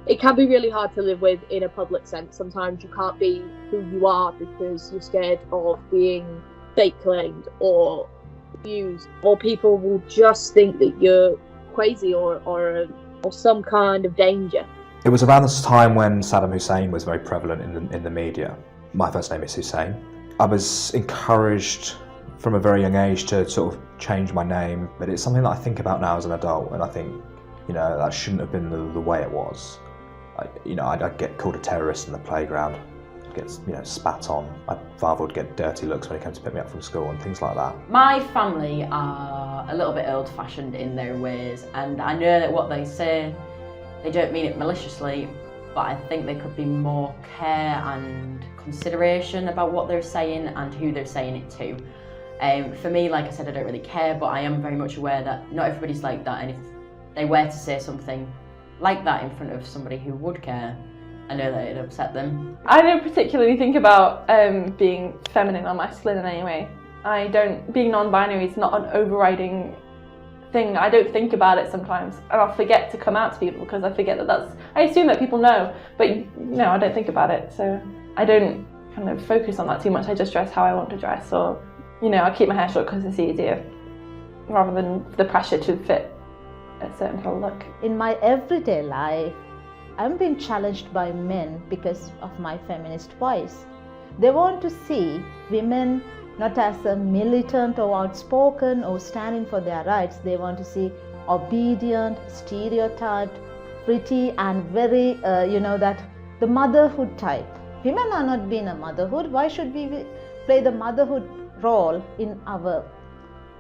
it can be really hard to live with in a public sense. Sometimes you can't be who you are because you're scared of being fake claimed or abused, or people will just think that you're crazy or some kind of danger. It was around this time when Saddam Hussein was very prevalent in the media. My first name is Hussein. I was encouraged from a very young age to sort of change my name, but it's something that I think about now as an adult, and I think, that shouldn't have been the way it was. I'd get called a terrorist in the playground, I'd get spat on. My father would get dirty looks when he came to pick me up from school and things like that. My family are a little bit old-fashioned in their ways, and I know that what they say, they don't mean it maliciously, but I think there could be more care and consideration about what they're saying and who they're saying it to. For me, like I said, I don't really care, but I am very much aware that not everybody's like that, and if they were to say something like that in front of somebody who would care, I know that it'd upset them. I don't particularly think about being feminine or masculine in any way. Being non-binary is not an overriding thing. I don't think about it sometimes, and I'll forget to come out to people because I forget I assume that people know, but no, I don't think about it, so I don't kind of focus on that too much. I just dress how I want to dress, or I keep my hair short because it's easier, rather than the pressure to fit a certain kind of look. In my everyday life, I'm being challenged by men because of my feminist voice. They want to see women not as a militant or outspoken or standing for their rights. They want to see obedient, stereotyped, pretty, and very, that the motherhood type. Women are not being a motherhood. Why should we play the motherhood role in our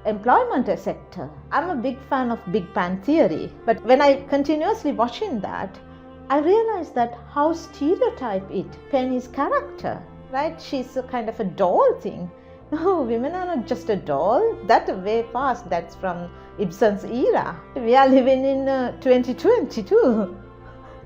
employment sector? I'm a big fan of Big Bang Theory, but when I continuously watching that, I realized that how stereotype it, Penny's character, right? She's a kind of a doll thing. No, women are not just a doll. That's way past. That's from Ibsen's era. We are living in 2022,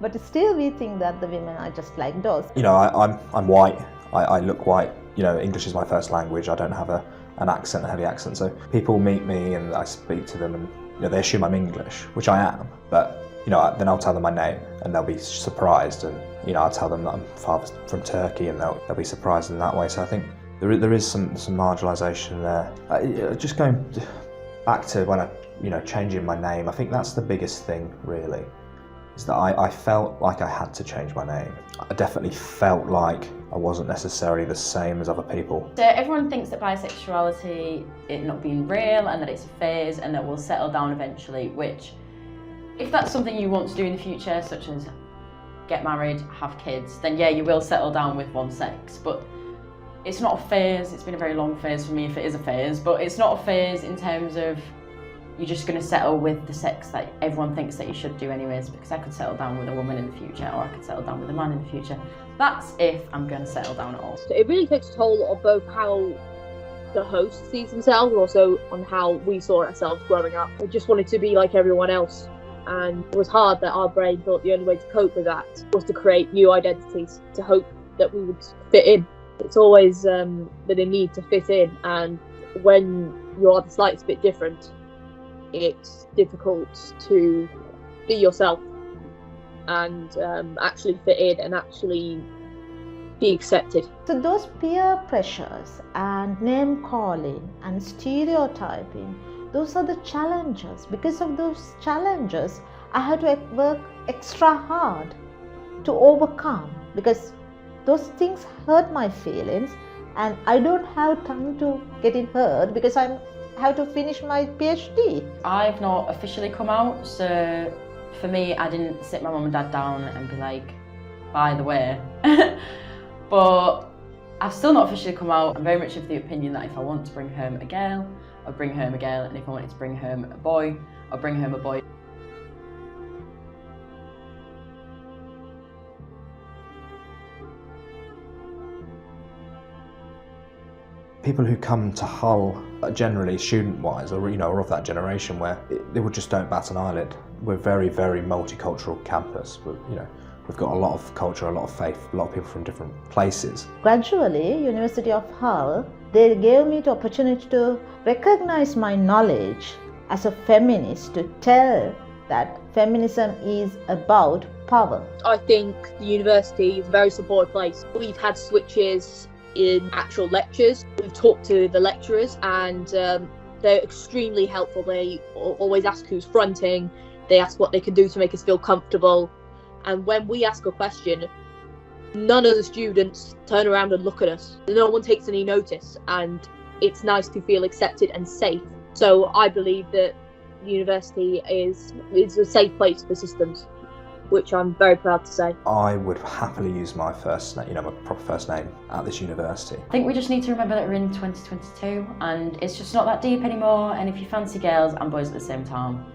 but still we think that the women are just like dolls. I'm white. I look white. English is my first language. I don't have an accent, a heavy accent. So people meet me and I speak to them, and they assume I'm English, which I am. But then I'll tell them my name and they'll be surprised, and I'll tell them that I'm from Turkey, and they'll be surprised in that way. So I think there is some marginalisation there. Just going back to when changing my name, I think that's the biggest thing really, is that I felt like I had to change my name. I definitely felt like I wasn't necessarily the same as other people. So everyone thinks that bisexuality is not being real and that it's a phase and that we'll settle down eventually, which, if that's something you want to do in the future, such as get married, have kids, then yeah, you will settle down with one sex. But it's not a phase. It's been a very long phase for me, if it is a phase, but it's not a phase in terms of you're just going to settle with the sex that everyone thinks that you should do anyways, because I could settle down with a woman in the future, or I could settle down with a man in the future. That's if I'm going to settle down at all. It really takes a toll on both how the host sees themselves, and also on how we saw ourselves growing up. We just wanted to be like everyone else, and it was hard that our brain thought the only way to cope with that was to create new identities to hope that we would fit in. It's always been a need to fit in, and when you are the slightest bit different, it's difficult to be yourself and actually fit in and actually be accepted. So those peer pressures and name calling and stereotyping, those are the challenges. Because of those challenges, I had to work extra hard to overcome, because those things hurt my feelings, and I don't have time to get it hurt because I have to finish my PhD. I've not officially come out, so for me, I didn't sit my mum and dad down and be like, by the way. But I've still not officially come out. I'm very much of the opinion that if I want to bring home a girl, I'll bring home a girl, and if I wanted to bring home a boy, I'll bring home a boy. People who come to Hull, generally student-wise, or of that generation, where they just don't bat an eyelid. We're very, very multicultural campus. We've got a lot of culture, a lot of faith, a lot of people from different places. Gradually, University of Hull, they gave me the opportunity to recognize my knowledge as a feminist, to tell that feminism is about power. I think the university is a very supportive place. We've had switches in actual lectures. We've talked to the lecturers and they're extremely helpful. They always ask who's fronting. They ask what they can do to make us feel comfortable. And when we ask a question, none of the students turn around and look at us. No one takes any notice, and it's nice to feel accepted and safe. So I believe that university is a safe place for systems, which I'm very proud to say. I would happily use my first name, my proper first name at this university. I think we just need to remember that we're in 2022 and it's just not that deep anymore. And if you fancy girls and boys at the same time,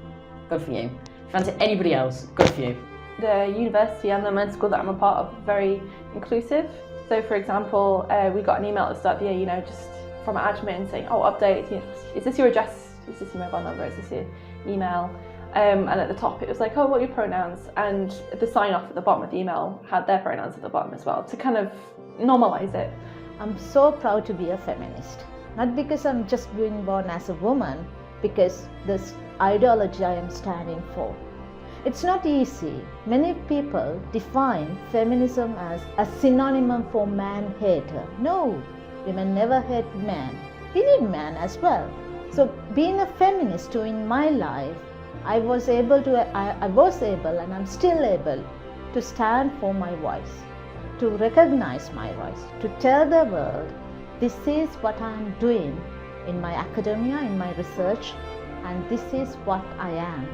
good for you. If you fancy anybody else, good for you. The university and the men's school that I'm a part of are very inclusive. So for example, we got an email at the start of the year, just from admin saying, oh, update, is this your address? Is this your mobile number? Is this your email? And at the top it was like, oh, what are your pronouns? And the sign off at the bottom of the email had their pronouns at the bottom as well, to kind of normalize it. I'm so proud to be a feminist. Not because I'm just being born as a woman, because this ideology I am standing for. It's not easy. Many people define feminism as a synonym for man-hater. No, women never hate men. We need men as well. So being a feminist too in my life, I was able and I'm still able to stand for my voice, to recognize my voice, to tell the world, this is what I'm doing in my academia, in my research, and this is what I am.